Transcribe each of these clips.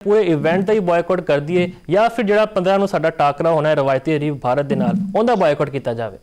पूरे इवेंट का ही बॉयकॉट कर दिए या फिर जो 15 ਨੂੰ ਸਾਡਾ ਟਾਕਰਾ ਹੋਣਾ ਹੈ ਰਵਾਇਤੀ ਰੀਵ ਭਾਰਤ ਦੇ ਨਾਲ ਉਹਦਾ ਬਾਇਕਾਟ ਕੀਤਾ ਜਾਵੇ।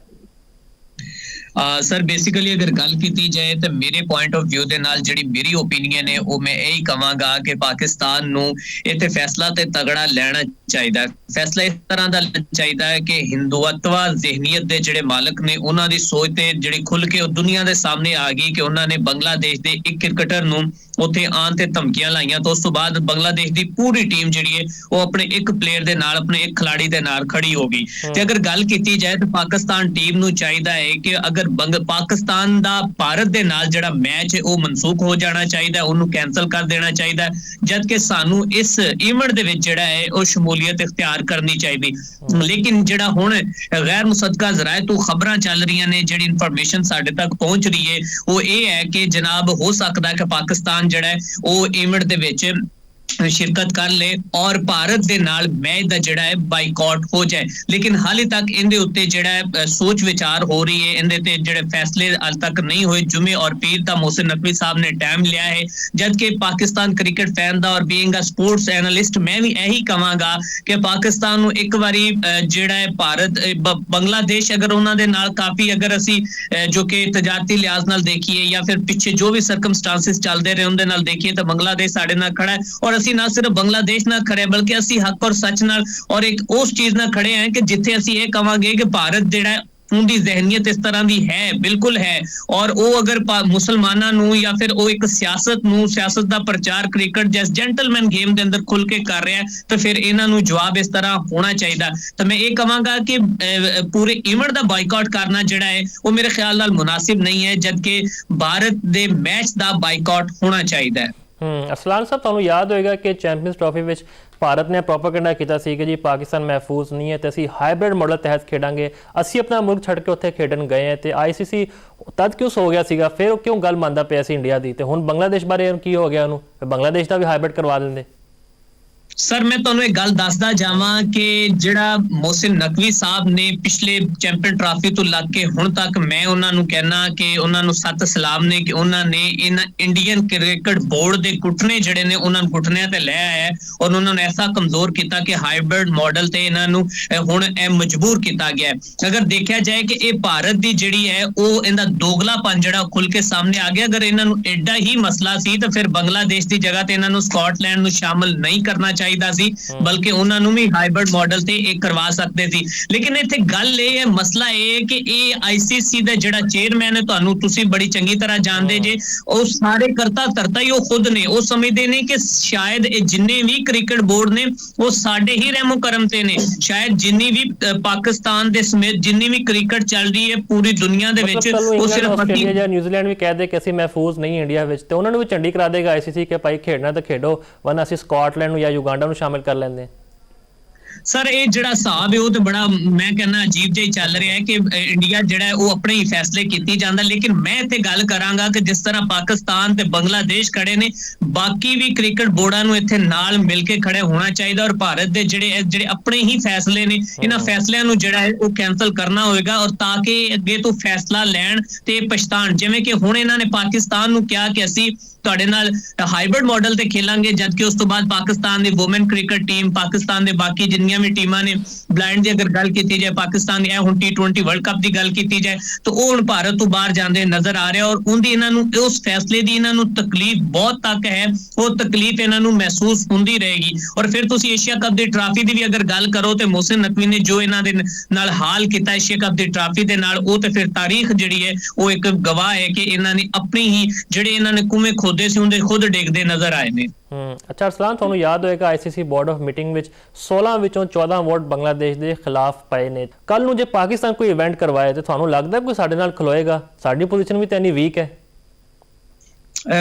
सर बेसिकली अगर गल की जाए तो मेरे पॉइंट ऑफ व्यू के नाल जिहड़ी मेरी ओपीनियन है वो मैं यही कहांगा कि पाकिस्तान नूं इत्थे फैसला ते तगड़ा लेना चाहिए। फैसला इस तरह का चाहिए है कि हिंदुत्व जहनीत के जिहड़े मालक ने उन्हां दी सोच ते जिहड़ी खुल के दुनिया के सामने आ गई कि उन्होंने बांग्लादेश के एक क्रिकेटर नूं उत्थे आन ते धमकियां लाइयां तो उस तो बाद बांग्लादेश की पूरी टीम जिहड़ी है वो अपने एक प्लेयर दे नाल अपने एक खिलाड़ी दे नाल खड़ी हो गई। ते अगर गल की जाए तो पाकिस्तान टीम नूं चाहिए है कि अगर पाकिस्तान दा भारत दे नाल जिहड़ा मैच है वो मनसूख हो जाना चाहिए, उन्होंने कैंसल कर देना चाहिए, जबकि सानू इस इवेंट दे विच जिहड़ा है वो शमूलियत इख्तियार करनी चाहिए। लेकिन जिहड़ा हुण गैर मुसद्दका ज़राए तो खबरां चल रही ने, जिहड़ी इन्फॉर्मेशन साडे तक पहुंच रही है वो ये है कि जनाब हो सकता है कि पाकिस्तान जिहड़ा है वो इवेंट दे विच शिरकत कर ले और भारत दे नाल मैच दा जिहड़ा है बाइकआउट हो जाए। लेकिन हाले तक इहदे उत्ते जिहड़ा है सोच विचार हो रही है, इहदे ते जिहड़े फैसले हाल तक नहीं हुए। जुमे और पीर दा मोहसिन नकवी साहब ने टाइम लिया है, जबकि पाकिस्तान क्रिकेट फैन दा और बीइंग अ स्पोर्ट्स एनालिस्ट मैं भी यही कहांगा कि पाकिस्तान नूं एक बारी जिहड़ा है भारत बांग्लादेश अगर उन्हां दे नाल काफी अगर असी जो कि तजारती लिहाज नाल देखिए या फिर पिछे जो भी सर्कमस्टांसिस चलदे रहे उहदे नाल देखिए तो बांग्लादेश साडे नाल खड़ा है और ਅਸੀਂ ਨਾ ਸਿਰਫ ਬੰਗਲਾਦੇਸ਼ ਨਾਲ ਖੜੇ ਬਲਕਿ ਅਸੀਂ ਹੱਕ ਔਰ ਸੱਚ ਨਾਲ ਔਰ ਇੱਕ ਉਸ ਚੀਜ਼ ਨਾਲ ਖੜੇ ਆਂ ਕਿ ਜਿੱਥੇ ਅਸੀਂ ਇਹ ਕਵਾਂਗੇ ਕਿ ਭਾਰਤ ਜਿਹੜਾ उनकी जहनीत इस तरह की है, बिल्कुल है, और वो अगर मुसलमाना नूं या फिर वो एक सियासत का प्रचार क्रिकेट जैसे जेंटलमैन गेम के अंदर खुल के कर रहा है तो फिर इन्हां नूं जवाब इस तरह होना चाहिए। तो मैं ये कहांगा कि पूरे इवेंट का बाइकआउट करना जिहड़ा है वो मेरे ख्याल नाल मुनासिब नहीं है, जबकि भारत के मैच का बाइकआउट होना चाहिए। ਅਸਲਾਨ ਸਾਹਿਬ ਤੁਹਾਨੂੰ ਯਾਦ ਹੋਏਗਾ ਕਿ ਚੈਂਪੀਅਨਸ ਟਰਾਫੀ ਵਿੱਚ ਭਾਰਤ ਨੇ ਪ੍ਰੋਪੇਗੈਂਡਾ ਕੀਤਾ ਸੀ ਕਿ ਜੀ ਪਾਕਿਸਤਾਨ ਮਹਿਫੂਜ਼ ਨਹੀਂ ਹੈ ਤੇ ਅਸੀਂ ਹਾਈਬ੍ਰਿਡ ਮਾਡਲ ਤਹਿਤ ਖੇਡਾਂਗੇ, ਅਸੀਂ ਆਪਣਾ ਮੁਲਕ ਛੱਡ ਕੇ ਉੱਥੇ ਖੇਡਣ ਗਏ ਹਾਂ ਤੇ ਆਈਸੀਸੀ ਤਦ ਕਿਉਂ ਸੋ ਗਿਆ ਸੀਗਾ, ਫਿਰ ਉਹ ਕਿਉਂ ਗੱਲ ਮੰਨਦਾ ਪਿਆ ਸੀ ਇੰਡੀਆ ਦੀ, ਤੇ ਹੁਣ ਬੰਗਲਾਦੇਸ਼ ਬਾਰੇ ਕੀ ਹੋ ਗਿਆ ਉਹਨੂੰ, ਬੰਗਲਾਦੇਸ਼ ਦਾ ਵੀ ਹਾਈਬ੍ਰਿਡ ਕਰਵਾ ਦਿੰਦੇ। सर मैं तुहानूं एक गल दसदा जावां कि जिहड़ा मोहसिन नकवी साहब ने पिछले चैंपियन ट्राफी तो लग के हुण तक मैं उन्हां नूं कहना कि उन्हां नूं सत सलाम ने कि उन्हां ने इन इंडियन क्रिकेट बोर्ड दे घुटने जिहड़े ने उन्हां नूं घुटनिਆਂ ते लै आया और उन्हां नूं ऐसा कमजोर किया कि हाइब्रिड मॉडल ते इन्हां नूं हुण मजबूर किया गया है। अगर देखा जाए कि ये भारत दी जिहड़ी है वो इहदा दोगलापन जिहड़ा खुल के सामने आ गया। अगर इन्हां नूं एडा ही मसला सी तो फिर बांग्लादेश की जगह ते इन्हां नूं स्कॉटलैंड नूं शामिल नहीं करना चाहिए सी, बल्कि उन्हां नूं भी हाइब्रिड मॉडल ते एक करवा सकते सी। लेकिन इत्थे गल ये है, मसला ये है कि ये आईसीसी दा जिहड़ा चेयरमैन है तुहानूं तुसीं बड़ी चंगी तरह जानदे जे ਉਹ ਸਾਰੇ ਕਰਤਾ ਧਰਤਾ ਹੀ ਉਹ ਖੁਦ ਨੇ, ਉਹ ਸਮਝਦੇ ਨੇ ਕਿ ਸ਼ਾਇਦ ਇਹ ਜਿੰਨੇ ਵੀ ਕ੍ਰਿਕਟ ਬੋਰਡ ਨੇ ਉਹ ਸਾਡੇ ਹੀ ਰਹਿਮੋ ਕਰਮ ਤੇ ਨੇ। ਸ਼ਾਇਦ ਜਿੰਨੀ ਵੀ ਪਾਕਿਸਤਾਨ ਦੇ ਸਮੇਤ ਜਿੰਨੀ ਵੀ ਕ੍ਰਿਕਟ ਚੱਲ ਰਹੀ ਹੈ ਪੂਰੀ ਦੁਨੀਆ ਦੇ ਵਿੱਚ ਉਹ ਸਿਰਫ ਆਸਟ੍ਰੇਲੀਆ ਜਾਂ ਨਿਊਜ਼ੀਲੈਂਡ ਵੀ ਕਹਦੇ ਕਿ ਅਸੀਂ ਮਹਿਫੂਜ਼ ਨਹੀਂ ਇੰਡੀਆ ਵਿੱਚ, ਤੇ ਉਹਨਾਂ ਨੂੰ ਵੀ ਝੰਡੀ ਕਰਾ ਦੇਗਾ ਆਈਸੀਸੀ ਕਿ ਭਾਈ ਖੇਡਣਾ ਤਾਂ ਖੇਡੋ, ਵਰਨਾ ਅਸੀਂ ਸਕਾਟਲੈਂਡ ਨੂੰ ਜਾਂ ਯੂਗਾਂਡਾ ਨੂੰ ਸ਼ਾਮਿਲ ਕਰ ਲੈਂਦੇ। सर ये जिहड़ा हिसाब है वो तो बड़ा मैं कहना अजीब जिहा चल रहा है कि इंडिया जिहड़ा है वो अपने ही फैसले कीती जांदा। लेकिन मैं इत्थे गल करांगा कि जिस तरह पाकिस्तान ते बांग्लादेश खड़े ने बाकी भी क्रिकेट बोर्डां नूं इत्थे नाल मिल के खड़े होना चाहिए और भारत दे जिहड़े अपने ही फैसले ने इन्हां फैसलिਆਂ नूं जिहड़ा है वो कैंसल करना होएगा और ताकि अगे तो फैसला लैण ते पछताण। जिवें कि हुण इन्हां ने पाकिस्तान नूं कहा कि असीं ਤੁਹਾਡੇ ਨਾਲ ਹਾਈਬ੍ਰਿਡ ਮਾਡਲ ਤੇ ਖੇਲਾਂਗੇ, ਜਦਕਿ ਉਸ ਤੋਂ ਬਾਅਦ ਪਾਕਿਸਤਾਨ ਦੀ ਵੂਮਨ ਕ੍ਰਿਕਟ ਟੀਮ ਪਾਕਿਸਤਾਨ ਦੇ ਬਾਕੀ ਜਿੰਨੀਆਂ ਵੀ ਟੀਮਾਂ ਨੇ ਬਲਾਈਂਡ ਦੀ ਅਗਰ ਗੱਲ ਕੀਤੀ ਜਾਏ ਪਾਕਿਸਤਾਨ ਦੀ ਹੁਣ T20 ਵਰਲਡ ਕੱਪ ਦੀ ਗੱਲ ਕੀਤੀ ਜਾਏ ਤਾਂ ਉਹ ਹੁਣ ਭਾਰਤ ਤੋਂ ਬਾਹਰ ਜਾਂਦੇ ਨਜ਼ਰ ਆ ਰਿਹਾ ਔਰ ਉਹਦੀ ਇਹਨਾਂ ਨੂੰ ਉਸ ਫੈਸਲੇ ਦੀ ਇਹਨਾਂ ਨੂੰ ਤਕਲੀਫ ਬਹੁਤ ਤੱਕ ਹੈ, ਉਹ ਤਕਲੀਫ ਇਹਨਾਂ ਨੂੰ ਮਹਿਸੂਸ ਹੁੰਦੀ ਰਹੇਗੀ। ਔਰ ਫਿਰ ਤੁਸੀਂ ਏਸ਼ੀਆ ਕੱਪ ਦੀ ਟਰਾਫੀ ਦੀ ਵੀ ਅਗਰ ਗੱਲ ਕਰੋ ਤੇ ਮੋਹਸਿਨ ਨਕਵੀ ਨੇ ਜੋ ਇਹਨਾਂ ਦੇ ਨਾਲ ਹਾਲ ਕੀਤਾ ਏਸ਼ੀਆ ਕੱਪ ਦੀ ਟਰਾਫੀ ਦੇ ਨਾਲ ਉਹ ਤੇ ਫਿਰ ਤਾਰੀਖ ਜਿਹੜੀ ਹੈ ਉਹ ਇੱਕ ਗਵਾਹ ਹੈ ਕਿ ਇਹਨਾਂ ਨੇ ਆਪਣੀ ਹੀ ਜਿਹੜੇ ਇਹਨਾਂ ਨੇ ਕੁਵੇਂ ਖੋਦੇ ਸੀ ਉਹਦੇ ਖੁਦ ਡਿੱਗਦੇ ਨਜ਼ਰ ਆਏ ਨੇ। ਅੱਛਾ ਅਰਸਲਾਨ, ਤੁਹਾਨੂੰ ਯਾਦ ਹੋਏਗਾ ਆਈਸੀਸੀ ਬੋਰਡ ਆਫ ਮੀਟਿੰਗ ਵਿੱਚ 16 ਵਿੱਚੋਂ 14 ਵੋਟ ਬੰਗਲਾਦੇਸ਼ ਦੇ ਖਿਲਾਫ ਪਏ ਨੇ। ਕੱਲ ਨੂੰ ਜੇ ਪਾਕਿਸਤਾਨ ਕੋਈ ਇਵੈਂਟ ਕਰਵਾਏ ਤੇ ਤੁਹਾਨੂੰ ਲੱਗਦਾ ਕੋਈ ਸਾਡੇ ਨਾਲ ਖਲੋਏਗਾ? ਸਾਡੀ ਪੋਜੀਸ਼ਨ ਵੀ ਤਾਂ ਇੰਨੀ ਵੀਕ ਹੈ।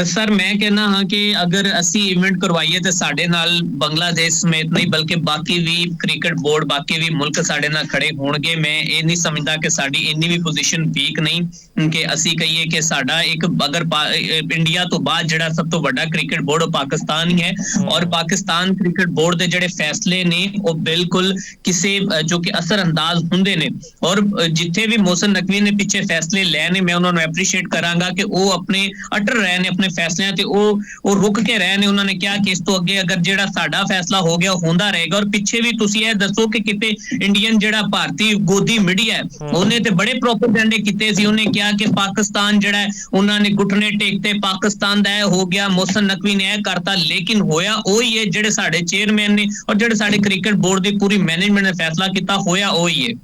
सर मैं कहना हाँ कि अगर असी इवेंट करवाइए तो साडे नाल बांग्लादेश समेत नहीं बल्कि बाकी भी क्रिकेट बोर्ड बाकी भी मुल्क साडे नाल खड़े होणगे। मैं ये नहीं समझदा कि साडी इन्नी भी पोजीशन वीक नहीं कि असी कहिए कि साडा एक अगर इंडिया तो बाद जिहड़ा सब तो वड्डा क्रिकेट बोर्ड पाकिस्तान ही है और पाकिस्तान क्रिकेट बोर्ड दे जिहड़े फैसले ने वो बिल्कुल किसी जो कि असर अंदाज हुंदे ने और जिथे भी मोहसिन नकवी ने पिछे फैसले ले ने मैं उन्होंने एप्रीशिएट करांगा कि वो अपने अटर रहे ने ਆਪਣੇ ਫੈਸਲਿਆਂ ਤੇ ਉਹ ਰੁਕ ਕੇ ਰਹੇ ਨੇ। ਉਹਨਾਂ ਨੇ ਕਿਹਾ ਕਿ ਇਸ ਤੋਂ ਅੱਗੇ ਅਗਰ ਜਿਹੜਾ ਸਾਡਾ ਫੈਸਲਾ ਹੋ ਗਿਆ ਉਹ ਹੁੰਦਾ ਰਹੇਗਾ। ਔਰ ਪਿੱਛੇ ਵੀ ਤੁਸੀਂ ਇਹ ਦੱਸੋ ਕਿ ਕਿਤੇ ਇੰਡੀਅਨ ਜਿਹੜਾ ਭਾਰਤੀ ਗੋਦੀ ਮੀਡੀਆ ਉਹਨੇ ਤੇ ਬੜੇ ਪ੍ਰੋਪੇਗੈਂਡੇ ਕੀਤੇ ਸੀ। ਉਹਨੇ ਕਿਹਾ ਕਿ ਪਾਕਿਸਤਾਨ ਜਿਹੜਾ ਉਹਨਾਂ ਨੇ ਘੁਟਨੇ ਟੇਕਤੇ, ਪਾਕਿਸਤਾਨ ਦਾ ਇਹ ਹੋ ਗਿਆ, ਮੋਹਸਨ ਨਕवी ਨੇ ਇਹ ਕਰਤਾ। ਲੇਕਿਨ ਹੋਇਆ ਉਹੀ ਹੈ ਜਿਹੜੇ ਸਾਡੇ ਚੇਅਰਮੈਨ ਨੇ ਔਰ ਜਿਹੜੇ ਸਾਡੇ ਕ੍ਰਿਕਟ ਬੋਰਡ ਦੀ ਪੂਰੀ ਮੈਨੇਜਮੈਂਟ ਨੇ ਫੈਸਲਾ ਕੀਤਾ, ਹੋਇਆ ਉਹੀ ਹੈ।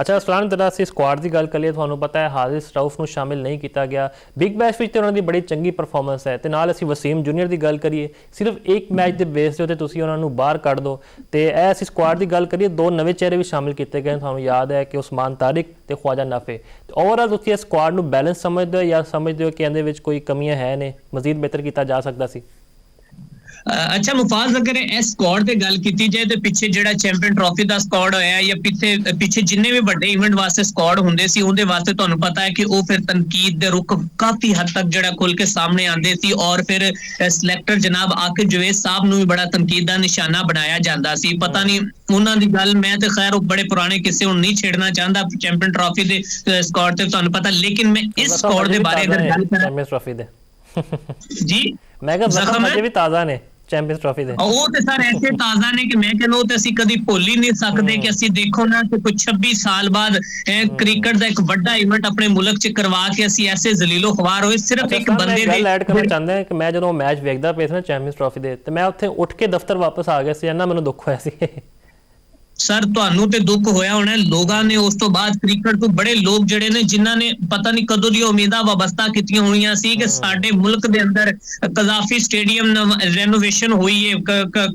ਅੱਛਾ ਸਲਾਨ, ਜਿਹੜਾ ਅਸੀਂ ਸਕੁਆਡ ਦੀ ਗੱਲ ਕਰੀਏ, ਤੁਹਾਨੂੰ ਪਤਾ ਹੈ ਹਾਰਿਸ ਰਊਫ ਨੂੰ ਸ਼ਾਮਿਲ ਨਹੀਂ ਕੀਤਾ ਗਿਆ ਬਿਗ ਬੈਸ਼ ਵਿੱਚ, ਤੇ ਉਹਨਾਂ ਦੀ ਬੜੀ ਚੰਗੀ ਪਰਫਾਰਮੈਂਸ ਹੈ। ਤੇ ਨਾਲ ਅਸੀਂ ਵਸੀਮ ਜੂਨੀਅਰ ਦੀ ਗੱਲ ਕਰੀਏ, ਸਿਰਫ ਇੱਕ ਮੈਚ ਦੇ ਬੇਸ ਦੇ ਉੱਤੇ ਤੁਸੀਂ ਉਹਨਾਂ ਨੂੰ ਬਾਹਰ ਕੱਢ ਦਿਓ। ਤੇ ਇਹ ਅਸੀਂ ਸਕੁਆਡ ਦੀ ਗੱਲ ਕਰੀਏ, 2 ਨਵੇਂ ਚਿਹਰੇ ਵੀ ਸ਼ਾਮਿਲ ਕੀਤੇ ਗਏ। ਤੁਹਾਨੂੰ ਯਾਦ ਹੈ ਕਿ ਉਸਮਾਨ ਤਾਰਿਕ ਤੇ ख्वाजा नाफे। ਓਵਰਆਲ ਤੁਸੀਂ ਇਸ ਸਕੁਆਡ ਨੂੰ ਬੈਲੈਂਸ ਸਮਝਦੇ ਹੋ ਜਾਂ ਸਮਝਦੇ ਹੋ ਕਿ ਇਹਦੇ ਵਿੱਚ ਕੋਈ ਕਮੀਆਂ ਹੈ ਨੇ, ਮਜ਼ੀਦ ਬਿਹਤਰ ਕੀਤਾ ਜਾ ਸਕਦਾ ਸੀ? ਅੱਛਾ ਮੁਫਾਜ਼, ਅਗਰ ਇਸ ਸਕੁਆਡ ਤੇ ਗੱਲ ਕੀਤੀ ਜਾਏ ਤੇ ਪਿੱਛੇ ਜਿਹੜਾ ਚੈਂਪੀਅਨ ਟਰਾਫੀ ਦਾ ਸਕੁਆਡ ਹੋਇਆ ਜਾਂ ਪਿੱਛੇ ਜਿੰਨੇ ਵੀ ਵੱਡੇ ਇਵੈਂਟ ਵਾਸਤੇ ਸਕੁਆਡ ਹੁੰਦੇ ਸੀ, ਉਹਦੇ ਵਾਸਤੇ ਤੁਹਾਨੂੰ ਪਤਾ ਹੈ ਕਿ ਉਹ ਫਿਰ ਤਨਕੀਦ ਦੇ ਰੁੱਖ ਕਾਫੀ ਹੱਦ ਤੱਕ ਜਿਹੜਾ ਖੁੱਲ ਕੇ ਸਾਹਮਣੇ ਆਉਂਦੇ ਸੀ। ਔਰ ਫਿਰ ਸਿਲੈਕਟਰ ਜਨਾਬ ਆਕਿਬ ਜਵੇਦ ਸਾਹਿਬ ਨੂੰ ਵੀ ਬੜਾ ਤਨਕੀਦ ਦਾ ਨਿਸ਼ਾਨਾ ਬਣਾਇਆ ਜਾਂਦਾ ਸੀ। ਪਤਾ ਨਹੀਂ ਉਹਨਾਂ ਦੀ ਗੱਲ, ਮੈਂ ਤੇ ਖੈਰ ਉਹ ਬੜੇ ਪੁਰਾਣੇ ਕਿੱਸੇ ਹੁਣ ਨਹੀਂ ਛੇੜਨਾ ਚਾਹੁੰਦਾ ਚੈਂਪੀਅਨ ਟਰਾਫੀ ਦੇ ਸਕੁਆਡ ਤੇ, ਤੁਹਾਨੂੰ ਪਤਾ। ਲੇਕਿਨ ਮੈਂ ਇਸ ਸਕੁਆਡ ਦੇ ਬਾਰੇ ਅਗਰ ਗੱਲ ਕਰਾਂ ਚੈਂਪੀਅਨਸ ਟਰਾਫੀ ਦੇ ਜੀ, ਮੈਂ ਕਿਹਾ ਜ਼ਖਮ ਅਜੇ ਵੀ ਤਾਜ਼ਾ ਨੇ ਚੈਂਪੀਅਨਸ ਟਰਾਫੀ ਦੇ। ਉਹ ਤੇ ਸਰ ਐਸੇ ਤਾਜ਼ਾ ਨੇ ਕਿ ਮੈਂ ਕਹਿੰਦਾ ਉਹ ਤੇ ਅਸੀਂ ਕਦੀ ਭੁੱਲ ਹੀ ਨਹੀਂ ਸਕਦੇ ਕਿ ਅਸੀਂ ਦੇਖੋ ਨਾ ਕਿ ਕੁਝ 26 ਸਾਲ ਬਾਅਦ ਕ੍ਰਿਕਟ ਦਾ ਇੱਕ ਵੱਡਾ ਇਵੈਂਟ ਆਪਣੇ ਮੁਲਕ 'ਚ ਕਰਵਾ ਕੇ ਅਸੀਂ ਐਸੇ ਜ਼ਲੀਲੋ ਖਵਾਰ ਹੋਏ ਸਿਰਫ ਇੱਕ ਬੰਦੇ ਦੇ। ਗੱਲ ਐਡ ਕਰਨਾ ਚਾਹੁੰਦੇ ਹਾਂ ਕਿ ਮੈਂ ਜਦੋਂ ਮੈਚ ਵੇਖਦਾ ਪਿਆ ਸੀ ਨਾ ਚੈਂਪੀਅਨਸ ਟਰਾਫੀ ਦੇ, ਤੇ ਮੈਂ ਉੱਥੇ ਉੱਠ ਕੇ ਦਫ਼ਤਰ ਵਾਪਸ ਆ ਗਿਆ ਸੀ, ਇੰਨਾ ਮੈਨੂੰ ਦੁੱਖ ਹੋਇਆ ਸੀ। ਸਰ ਤੁਹਾਨੂੰ ਤੇ ਦੁੱਖ ਹੋਇਆ ਹੋਣਾ, ਲੋਕਾਂ ਨੇ ਉਸ ਤੋਂ ਬਾਅਦ ਕ੍ਰਿਕਟ ਤੋਂ ਬੜੇ ਲੋਕ ਜਿਹੜੇ ਨੇ ਜਿਨ੍ਹਾਂ ਨੇ ਪਤਾ ਨਹੀਂ ਕਦੋਂ ਦੀ ਉਮੀਦਾਂ ਵਾਬਸਤਾ ਕੀਤੀਆਂ ਹੋਣੀਆਂ ਸੀ ਕਿ ਸਾਡੇ ਮੁਲਕ ਦੇ ਅੰਦਰ ਕਜ਼ਾਫੀ ਸਟੇਡੀਅਮ ਰੈਨੋਵੇਸ਼ਨ ਹੋਈ ਹੈ,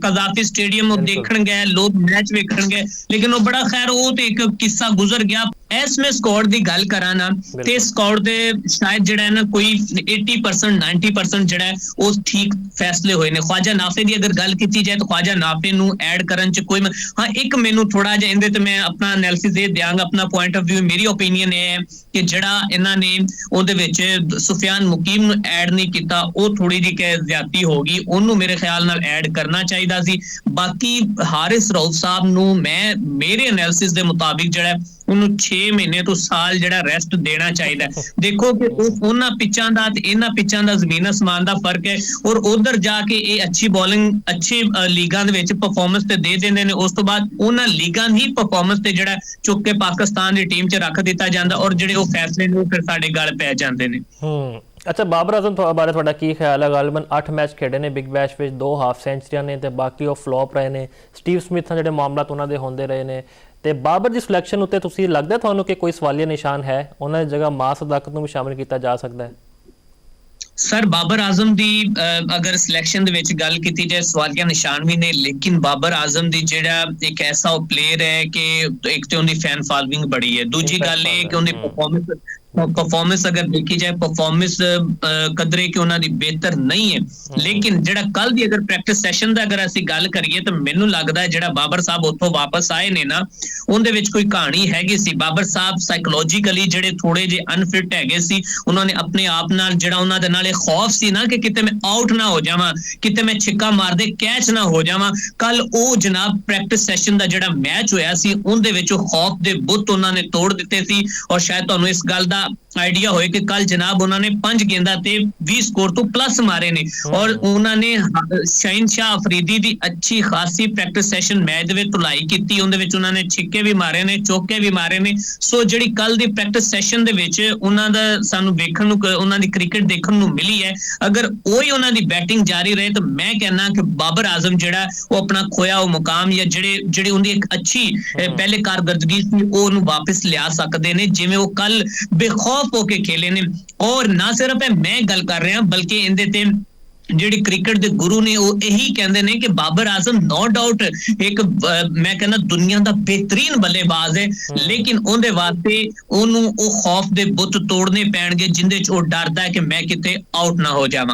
ਕਜ਼ਾਫੀ ਸਟੇਡੀਅਮ ਉਹ ਦੇਖਣ ਗਏ ਲੋਕ, ਮੈਚ ਵੇਖਣ ਗਏ। ਲੇਕਿਨ ਉਹ ਬੜਾ ਖੈਰ ਉਹ ਤੇ ਇੱਕ ਕਿੱਸਾ ਗੁਜ਼ਰ ਗਿਆ। ਇਸ ਮੈਂ ਸਕੁਆਡ ਦੀ ਗੱਲ ਕਰਾਂ ਨਾ ਤੇ ਸਕੁਆਡ ਦੇ ਸ਼ਾਇਦ ਜਿਹੜਾ ਹੈ ਨਾ ਕੋਈ 80% 90% ਜਿਹੜਾ ਉਹ ਠੀਕ ਫੈਸਲੇ ਹੋਏ ਨੇ। ख्वाजा नाफे ਦੀ ਅਗਰ ਗੱਲ ਕੀਤੀ ਜਾਏ ਤਾਂ ख्वाजा नाफे ਨੂੰ ਐਡ ਕਰਨ 'ਚ ਕੋਈ ਹਾਂ ਇੱਕ ਮੈਨੂੰ ਥੋੜਾ ਜਿਹਾ ਇਹਦੇ ਤੇ ਮੈਂ ਆਪਣਾ ਐਨਾਲਿਸਿਸ ਇਹ ਦਿਆਂਗਾ, ਆਪਣਾ ਪੁਆਇੰਟ ਆਫ ਵਿਊ। ਮੇਰੀ ਓਪੀਨੀਅਨ ਇਹ ਹੈ ਕਿ ਜਿਹੜਾ ਇਹਨਾਂ ਨੇ ਉਹਦੇ ਵਿੱਚ ਸੁਫਿਆਨ ਮੁਕੀਮ ਨੂੰ ਐਡ ਨਹੀਂ ਕੀਤਾ, ਉਹ ਥੋੜੀ ਜਿਹੀ ਕਿ ਜ਼ਿਆਦਤੀ ਹੋ ਗਈ, ਉਹਨੂੰ ਮੇਰੇ ਖਿਆਲ ਨਾਲ ਐਡ ਕਰਨਾ ਚਾਹੀਦਾ ਸੀ। ਬਾਕੀ ਹਾਰਿਸ ਰਊਫ ਸਾਹਿਬ ਨੂੰ ਮੈਂ ਮੇਰੇ ਐਨਾਲਿਸਿਸ ਦੇ ਮੁਤਾਬਿਕ ਜਿਹੜਾ ਉਹਨੂੰ 6 ਮਹੀਨੇ ਤੋਂ ਸਾਲ ਜਿਹੜਾ ਰੈਸਟ ਦੇਣਾ ਚਾਹੀਦਾ। ਦੇਖੋ ਕਿ ਉਹਨਾਂ ਪਿੱਚਾਂ ਦਾ ਤੇ ਇਹਨਾਂ ਪਿੱਚਾਂ ਦਾ ਜ਼ਮੀਨ ਅਸਮਾਨ ਦਾ ਫਰਕ ਹੈ। ਔਰ ਉਧਰ ਜਾ ਕੇ ਇਹ ਅੱਛੀ ਬੋਲਿੰਗ ਅੱਛੀ ਲੀਗਾਂ ਦੇ ਵਿੱਚ ਪਰਫਾਰਮੈਂਸ ਤੇ ਦੇ ਦਿੰਦੇ ਨੇ, ਉਸ ਤੋਂ ਬਾਅਦ ਉਹਨਾਂ ਲੀਗਾਂ ਹੀ ਪਰਫਾਰਮੈਂਸ ਤੇ ਜਿਹੜਾ ਚੁੱਕ ਕੇ ਪਾਕਿਸਤਾਨ ਦੀ ਟੀਮ 'ਚ ਰੱਖ ਦਿੱਤਾ ਜਾਂਦਾ ਔਰ ਜਿਹੜੇ ਉਹ ਫੈਸਲੇ ਨੇ ਉਹ ਫਿਰ ਸਾਡੇ ਗਲ ਪੈ ਜਾਂਦੇ ਨੇ। ਅੱਛਾ ਬਾਬਰ ਆਜ਼ਮ ਬਾਰੇ ਤੁਹਾਡਾ ਕੀ ਖਿਆਲ ਹੈ? ਗਾਲਬਨ 8 ਮੈਚ ਖੇਡੇ ਨੇ ਬਿਗ ਬੈਸ਼ ਵਿੱਚ, 2 ਹਾਫ ਸੈਂਚਰੀਆਂ ਨੇ ਤੇ ਬਾਕੀ ਉਹ ਫਲॉप ਰਹੇ ਨੇ। ਸਟੀਵ ਸਮਿਥ ਨਾਲ ਜਿਹੜੇ ਮਾਮਲਾਤ ਉਹਨਾਂ ਦੇ ਹੁੰਦੇ ਰਹੇ ਨੇ। ਤੇ ਬਾਬਰ ਦੀ ਸਿਲੈਕਸ਼ਨ ਉੱਤੇ ਤੁਸੀਂ ਲੱਗਦਾ ਤੁਹਾਨੂੰ ਕਿ ਕੋਈ ਸਵਾਲੀਆ ਨਿਸ਼ਾਨ ਹੈ? ਉਹਨਾਂ ਦੀ ਜਗ੍ਹਾ ਮਾਸ ਸਦਾਕਤ ਨੂੰ ਵੀ ਸ਼ਾਮਿਲ ਕੀਤਾ ਜਾ ਸਕਦਾ ਹੈ? ਸਰ ਬਾਬਰ ਆਜ਼ਮ ਦੀ ਅਗਰ ਸਿਲੈਕਸ਼ਨ ਦੇ ਵਿੱਚ ਗੱਲ ਕੀਤੀ ਜਾਏ ਸਵਾਲੀਆ ਨਿਸ਼ਾਨ ਵੀ ਨੇ, ਲੇਕਿਨ ਬਾਬਰ ਆਜ਼ਮ ਦੀ ਜਿਹੜਾ ਇੱਕ ਐਸਾ ਉਹ ਪਲੇਅਰ ਹੈ ਕਿ ਇੱਕ ਤੇ ਉਹਦੀ ਫੈਨ ਫਾਲੋਇੰਗ ਬੜੀ ਹੈ, ਦੂਜੀ ਗੱਲ ਇਹ ਕਿ ਉਹਦੀ ਪਰਫਾਰਮੈਂਸ ਅਗਰ ਦੇਖੀ ਜਾਏ ਪਰਫਾਰਮੈਂਸ ਕਦਰੇ ਕਿ ਉਹਨਾਂ ਦੀ ਬਿਹਤਰ ਨਹੀਂ ਹੈ। ਲੇਕਿਨ ਜਿਹੜਾ ਕੱਲ ਦੀ ਅਗਰ ਪ੍ਰੈਕਟਿਸ ਸੈਸ਼ਨ ਦਾ ਅਗਰ ਅਸੀਂ ਗੱਲ ਕਰੀਏ ਤਾਂ ਮੈਨੂੰ ਲੱਗਦਾ ਹੈ ਜਿਹੜਾ ਬਾਬਰ ਸਾਹਿਬ ਉੱਥੋਂ ਵਾਪਸ ਆਏ ਨੇ ਨਾ ਉਹਦੇ ਵਿੱਚ ਕੋਈ ਕਹਾਣੀ ਹੈਗੀ ਸੀ। ਬਾਬਰ ਸਾਹਿਬ ਸਾਈਕੋਲੋਜੀਕਲੀ ਜਿਹੜੇ ਥੋੜੇ ਜਿਹੇ ਅਨਫਿਟ ਹੈਗੇ ਸੀ, ਉਹਨਾਂ ਨੇ ਆਪਣੇ ਆਪ ਨਾਲ ਜਿਹੜਾ ਉਹਨਾਂ ਦੇ ਨਾਲ ਇਹ ਖੌਫ ਸੀ ਨਾ ਕਿ ਕਿਤੇ ਮੈਂ ਆਊਟ ਨਾ ਹੋ ਜਾਵਾਂ, ਕਿਤੇ ਮੈਂ ਛਿੱਕਾ ਮਾਰਦੇ ਕੈਚ ਨਾ ਹੋ ਜਾਵਾਂ। ਕੱਲ ਉਹ ਜਨਾਬ ਪ੍ਰੈਕਟਿਸ ਸੈਸ਼ਨ ਦਾ ਜਿਹੜਾ ਮੈਚ ਹੋਇਆ ਸੀ ਉਹਦੇ ਵਿੱਚ ਉਹ ਖੌਫ ਦੇ ਬੁੱਤ ਉਹਨਾਂ ਨੇ ਤੋੜ ਦਿੱਤੇ ਸੀ। ਔਰ ਸ਼ਾਇਦ ਤੁਹਾਨੂੰ ਇਸ ਗੱਲ ਦਾ ਆਈਡੀਆ ਹੋਏ ਕਿ ਕੱਲ ਜਨਾਬ ਉਹਨਾਂ ਨੇ 5 ਗੇਂਦਾਂ ਤੇ 20 ਸਕੋਰ ਤੋਂ ਪਲੱਸ ਮਾਰੇ ਨੇ ਔਰ ਉਹਨਾਂ ਨੇ ਸ਼ਾਹੀਨ ਸ਼ਾਹ ਅਫਰੀਦੀ ਦੀ ਅੱਛੀ ਖਾਸੀ ਪ੍ਰੈਕਟਿਸ ਸੈਸ਼ਨ ਮੈਚ ਦੇ ਵਿੱਚ ਧੁਲਾਈ ਕੀਤੀ, ਉਹਦੇ ਵਿੱਚ ਉਹਨਾਂ ਨੇ ਛਿੱਕੇ ਵੀ ਮਾਰੇ ਨੇ, ਚੌਕੇ ਵੀ ਮਾਰੇ ਨੇ। ਸੋ ਜਿਹੜੀ ਕੱਲ ਦੀ ਪ੍ਰੈਕਟਿਸ ਸੈਸ਼ਨ ਦੇ ਵਿੱਚ ਉਹਨਾਂ ਦਾ ਸਾਨੂੰ ਵੇਖਣ ਨੂੰ ਉਹਨਾਂ ਦੀ ਕ੍ਰਿਕਟ ਦੇਖਣ ਨੂੰ ਮਿਲੀ ਹੈ, ਅਗਰ ਉਹੀ ਉਹਨਾਂ ਦੀ ਬੈਟਿੰਗ ਜਾਰੀ ਰਹੇ ਤਾਂ ਮੈਂ ਕਹਿੰਦਾ ਕਿ ਬਾਬਰ ਆਜ਼ਮ ਜਿਹੜਾ ਉਹ ਆਪਣਾ ਖੋਇਆ ਉਹ ਮੁਕਾਮ ਜਾਂ ਜਿਹੜੀ ਉਹਦੀ ਇੱਕ ਅੱਛੀ ਪਹਿਲੇ ਕਾਰਗਰਦਗੀ ਸੀ ਉਹ ਉਹਨੂੰ ਵਾਪਸ ਲਿਆ ਸਕਦੇ ਨੇ ਜਿਵੇਂ ਉਹ ਕੱਲ ਬੇਖੌਫ ਹੋ ਕੇ ਖੇਲੇ ਨੇ। ਔਰ ਨਾ ਸਿਰਫ ਮੈਂ ਗੱਲ ਕਰ ਰਿਹਾ ਬਲਕਿ ਇਹਦੇ ਤੇ ਜਿਹੜੀ ਕ੍ਰਿਕਟ ਦੇ ਗੁਰੂ ਨੇ ਉਹ ਇਹੀ ਕਹਿੰਦੇ ਨੇ ਕਿ ਬਾਬਰ ਆਜ਼ਮ ਨੋ ਡਾਊਟ ਇੱਕ ਮੈਂ ਕਹਿੰਦਾ ਦੁਨੀਆ ਦਾ ਬਿਹਤਰੀਨ ਬੱਲੇਬਾਜ਼ ਹੈ, ਲੇਕਿਨ ਉਹਦੇ ਵਾਸਤੇ ਉਹਨੂੰ ਉਹ ਖੌਫ ਦੇ ਬੁੱਤ ਤੋੜਨੇ ਪੈਣਗੇ ਜਿੰਦੇ 'ਚ ਉਹ ਡਰਦਾ ਹੈ ਕਿ ਮੈਂ ਕਿਤੇ ਆਊਟ ਨਾ ਹੋ ਜਾਵਾਂ।